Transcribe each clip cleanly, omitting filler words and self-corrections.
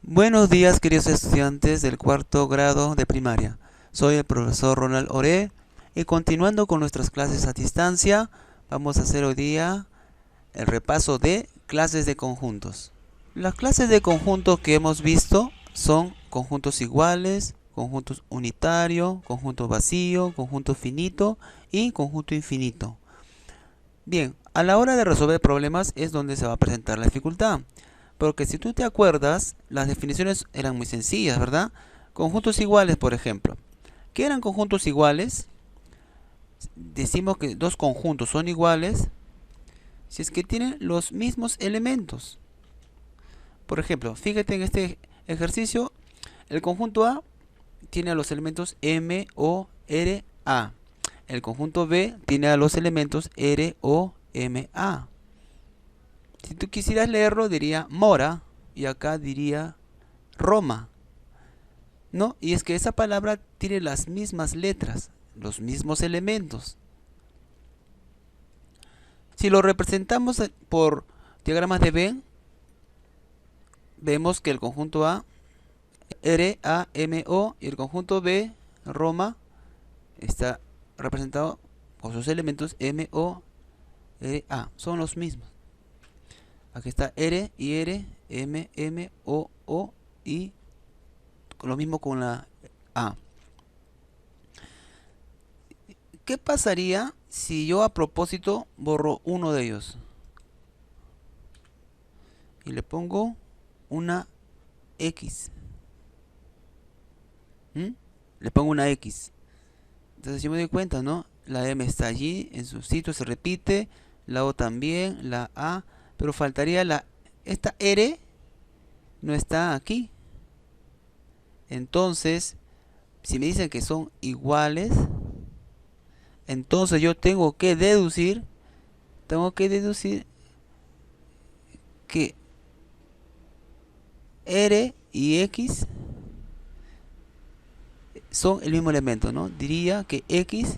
Buenos días, queridos estudiantes del cuarto grado de primaria. Soy el profesor Ronald Oré y continuando con nuestras clases a distancia, vamos a hacer hoy día el repaso de clases de conjuntos. Las clases de conjuntos que hemos visto son conjuntos iguales, conjuntos unitario, conjunto vacío, conjunto finito y conjunto infinito. Bien, a la hora de resolver problemas es donde se va a presentar la dificultad. Porque si tú te acuerdas, las definiciones eran muy sencillas, ¿verdad? Conjuntos iguales, por ejemplo. ¿Qué eran conjuntos iguales? Decimos que dos conjuntos son iguales si es que tienen los mismos elementos. Por ejemplo, fíjate en este ejercicio, el conjunto A tiene los elementos M, O, R, A. El conjunto B tiene a los elementos R, O, M, A. Si tú quisieras leerlo, diría Mora y acá diría Roma, ¿no? Y es que esa palabra tiene las mismas letras, los mismos elementos. Si lo representamos por diagramas de Venn, vemos que el conjunto A, R, A, M, O, y el conjunto B, Roma, está representado por sus elementos M, O, R, A. Son los mismos. Aquí está R y R, M, M, O y lo mismo con la A. ¿Qué pasaría si yo a propósito borro uno de ellos? Y le pongo una X. Le pongo una X. Entonces yo me doy cuenta, ¿no? La M está allí, en su sitio se repite, la O también, la A, pero faltaría esta R, no está aquí. Entonces, si me dicen que son iguales, entonces yo tengo que deducir que R y X son el mismo elemento, ¿no? Diría que X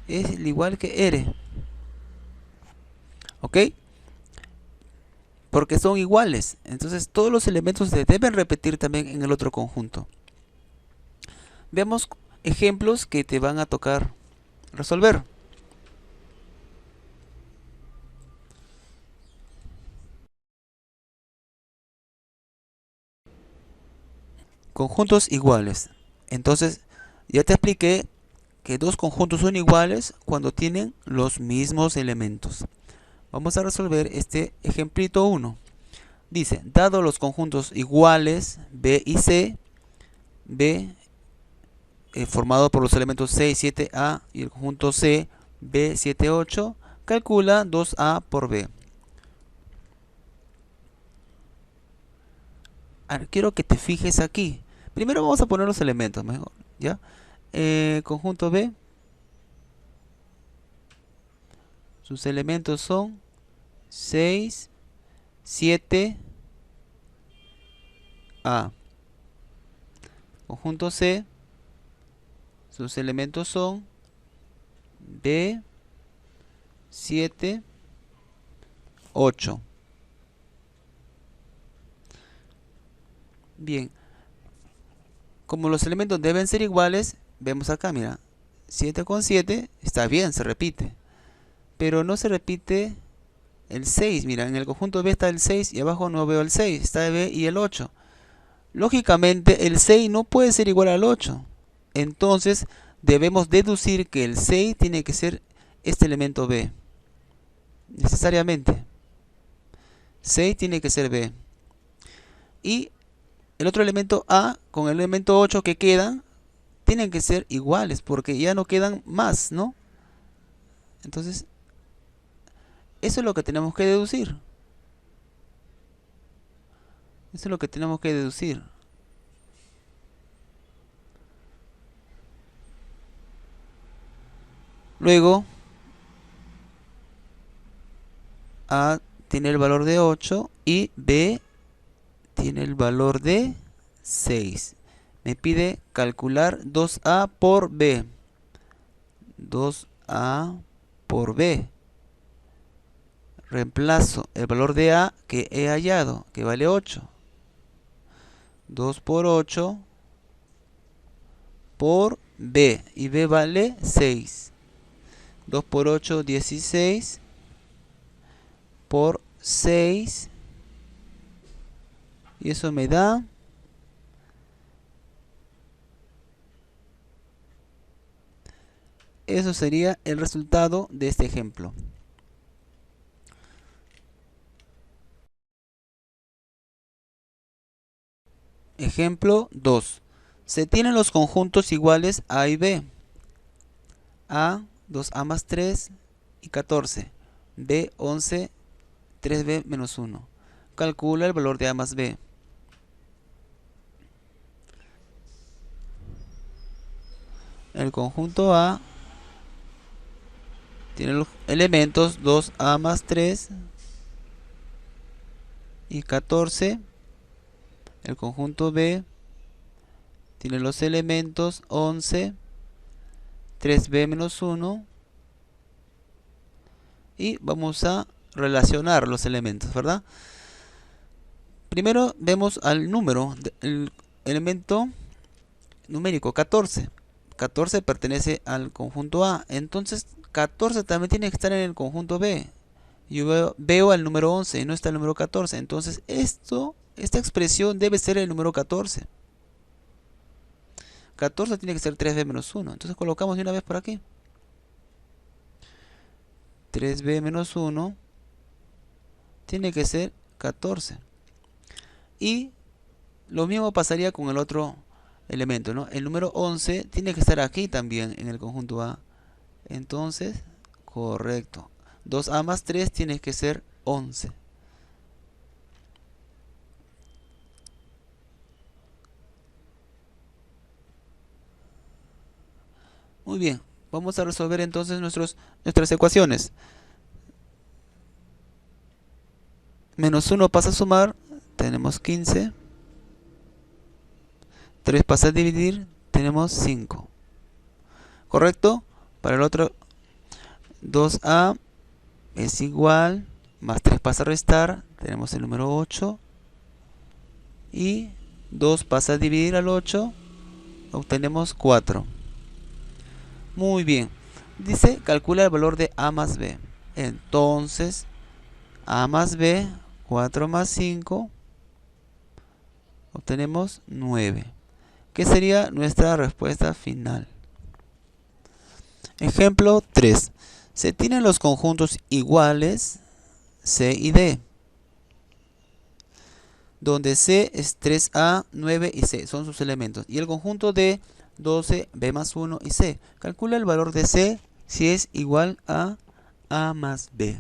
es igual que R. ¿Ok? Porque son iguales. Entonces todos los elementos se deben repetir también en el otro conjunto. Veamos ejemplos que te van a tocar resolver. Conjuntos iguales. Entonces, ya te expliqué que dos conjuntos son iguales cuando tienen los mismos elementos. Vamos a resolver este ejemplito 1. Dice, dado los conjuntos iguales B y C, B formado por los elementos 6, 7A y el conjunto C, B, 7, 8, calcula 2A por B. Ahora, quiero que te fijes aquí. Primero vamos a poner los elementos, mejor, ¿ya? Conjunto B, sus elementos son 6, 7, A. Conjunto C, sus elementos son B, 7, 8. Bien, como los elementos deben ser iguales, vemos acá, mira, 7 con 7 está bien, se repite. Pero no se repite el 6, mira, en el conjunto B está el 6 y abajo no veo el 6, está el B y el 8. Lógicamente el 6 no puede ser igual al 8. Entonces debemos deducir que el 6 tiene que ser este elemento B. Necesariamente. 6 tiene que ser B. Y el otro elemento A con el elemento 8 que quedan tienen que ser iguales porque ya no quedan más, ¿no? Entonces, eso es lo que tenemos que deducir. Eso es lo que tenemos que deducir. Luego, A tiene el valor de 8 y B tiene el valor de 6. Me pide calcular 2A por B. 2A por B. Reemplazo el valor de A que he hallado, que vale 8. 2 por 8 por b. Y b vale 6. 2 por 8, 16 por 6. Y eso me da... Eso sería el resultado de este ejemplo. Ejemplo 2. Se tienen los conjuntos iguales A y B. A, 2A más 3 y 14. B, 11, 3B menos 1. Calcula el valor de A más B. El conjunto A tiene los elementos 2A más 3 y 14. El conjunto B tiene los elementos 11, 3B menos 1. Y vamos a relacionar los elementos, ¿verdad? Primero vemos al número, el elemento numérico 14. 14 pertenece al conjunto A. Entonces 14 también tiene que estar en el conjunto B. Yo veo al número 11 y no está el número 14. Entonces esta expresión debe ser el número 14. 14 tiene que ser 3b menos 1. Entonces colocamos de una vez por aquí. 3b menos 1 tiene que ser 14. Y lo mismo pasaría con el otro elemento, ¿no? El número 11 tiene que estar aquí también en el conjunto A. Entonces, correcto. 2A más 3 tiene que ser 11. Muy bien, vamos a resolver entonces nuestras ecuaciones. Menos 1 pasa a sumar, tenemos 15. 3 pasa a dividir, tenemos 5. ¿Correcto? Para el otro, 2A es igual, más 3 pasa a restar, tenemos el número 8. Y 2 pasa a dividir al 8, obtenemos 4. Muy bien. Dice, calcula el valor de A más B. Entonces, A más B, 4 más 5, obtenemos 9. ¿Qué sería nuestra respuesta final? Ejemplo 3. Se tienen los conjuntos iguales C y D, donde C es 3A, 9 y C, son sus elementos. Y el conjunto D, 12, B más 1 y C. Calcula el valor de C si es igual a A más B.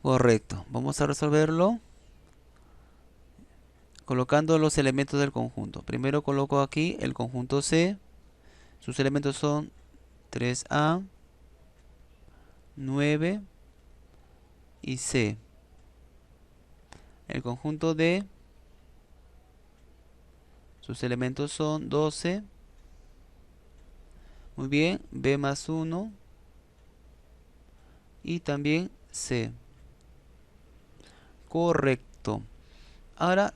Correcto. Vamos a resolverlo colocando los elementos del conjunto. Primero coloco aquí el conjunto C. Sus elementos son 3A, 9 y C. El conjunto D, sus elementos son 12. Muy bien, B más 1 y también C. Correcto. Ahora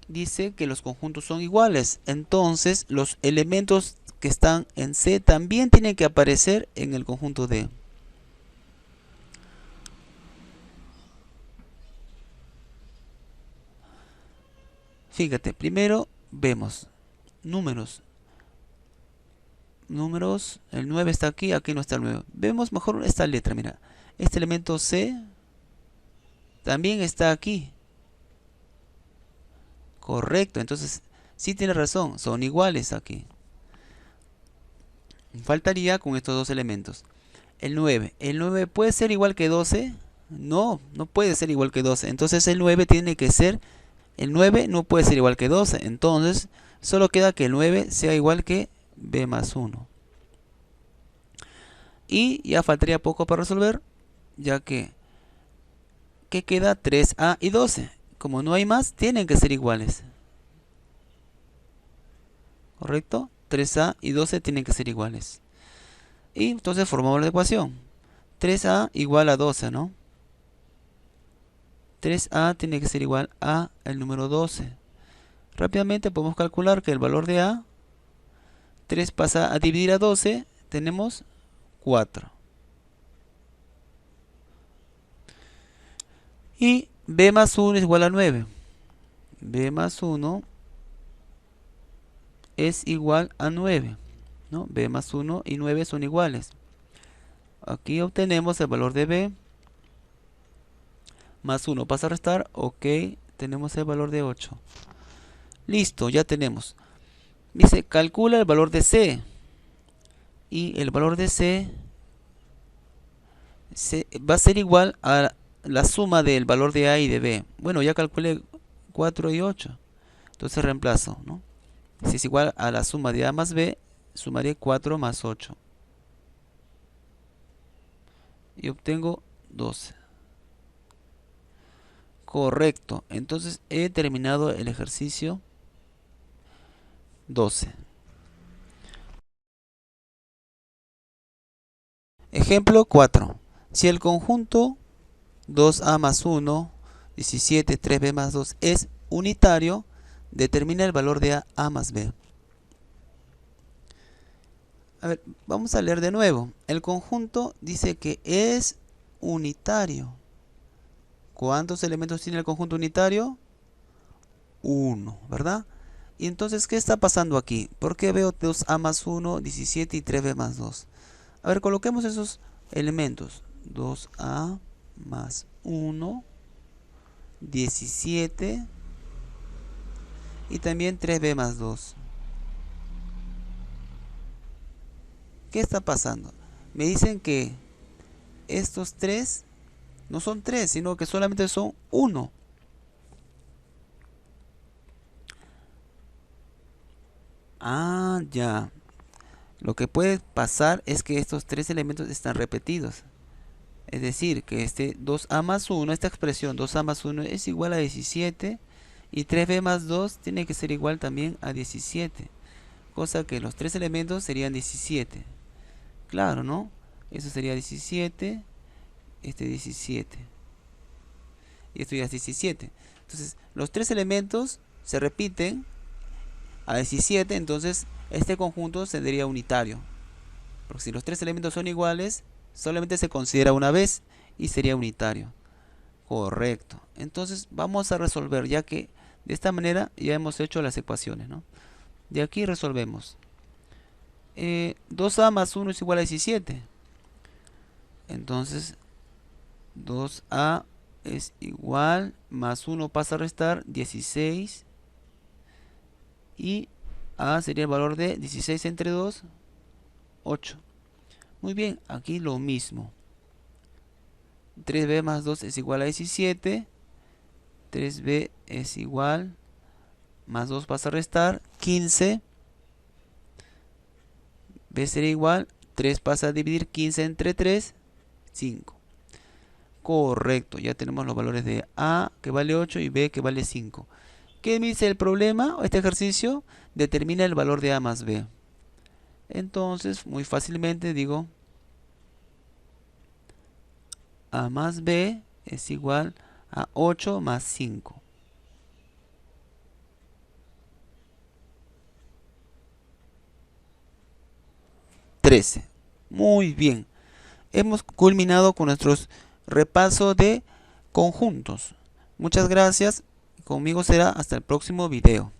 dice que los conjuntos son iguales. Entonces los elementos que están en C también tienen que aparecer en el conjunto D. Fíjate, primero vemos números. El 9 está aquí, aquí no está el 9. Vemos mejor esta letra, mira. Este elemento C también está aquí. Correcto, entonces sí tiene razón, son iguales aquí. Faltaría con estos dos elementos. El 9. ¿El 9 puede ser igual que 12? No, no puede ser igual que 12. Entonces el 9 tiene que ser... El 9 no puede ser igual que 12. Entonces solo queda que el 9 sea igual que B más 1. Y ya faltaría poco para resolver, ya que queda 3A y 12. Como no hay más, tienen que ser iguales. ¿Correcto? 3A y 12 tienen que ser iguales. Y entonces formamos la ecuación. 3A igual a 12, ¿no? 3A tiene que ser igual a el número 12. Rápidamente podemos calcular que el valor de A, 3 pasa a dividir a 12, tenemos 4. Y B más 1 es igual a 9. B más 1 es igual a 9, ¿no? B más 1 y 9 son iguales. Aquí obtenemos el valor de B. Más 1 pasa a restar. Ok, tenemos el valor de 8. Listo, ya tenemos. Dice, calcula el valor de C. Y el valor de C va a ser igual a la suma del valor de A y de B. Bueno, ya calculé 4 y 8. Entonces reemplazo, ¿no? Si es igual a la suma de A más B, sumaré 4 más 8. Y obtengo 12. Correcto. Entonces he terminado el ejercicio 12. Ejemplo 4. Si el conjunto 2A más 1, 17, 3B más 2 es unitario, determina el valor de A más B. A ver, vamos a leer de nuevo. El conjunto dice que es unitario. ¿Cuántos elementos tiene el conjunto unitario? 1, ¿verdad? Y entonces, ¿qué está pasando aquí? ¿Por qué veo 2A más 1, 17 y 3B más 2? A ver, coloquemos esos elementos. 2A más 1, 17 y también 3B más 2. ¿Qué está pasando? Me dicen que estos 3 no son 3, sino que solamente son 1. Ah, ya. Lo que puede pasar es que estos 3 elementos están repetidos. Es decir, que este 2A más 1, esta expresión 2A más 1 es igual a 17 y 3B más 2 tiene que ser igual también a 17. Cosa que los 3 elementos serían 17. Claro, ¿no? Eso sería 17, este 17. Y esto ya es 17. Entonces, los 3 elementos se repiten a 17, entonces este conjunto sería unitario. Porque si los 3 elementos son iguales, solamente se considera una vez y sería unitario. Correcto. Entonces vamos a resolver, ya que de esta manera ya hemos hecho las ecuaciones, ¿no? De aquí resolvemos. 2A más 1 es igual a 17. Entonces 2A es igual, más 1 pasa a restar, 16. Y A sería el valor de 16 entre 2, 8. Muy bien, aquí lo mismo. 3B más 2 es igual a 17. 3B es igual, más 2 pasa a restar, 15. B sería igual, 3 pasa a dividir 15 entre 3, 5. Correcto, ya tenemos los valores de A que vale 8 y B que vale 5. ¿Qué me dice el problema? Este ejercicio determina el valor de A más B. Entonces, muy fácilmente digo A más B es igual a 8 más 5. Muy bien. Hemos culminado con nuestros repasos de conjuntos. Muchas gracias. Conmigo será hasta el próximo video.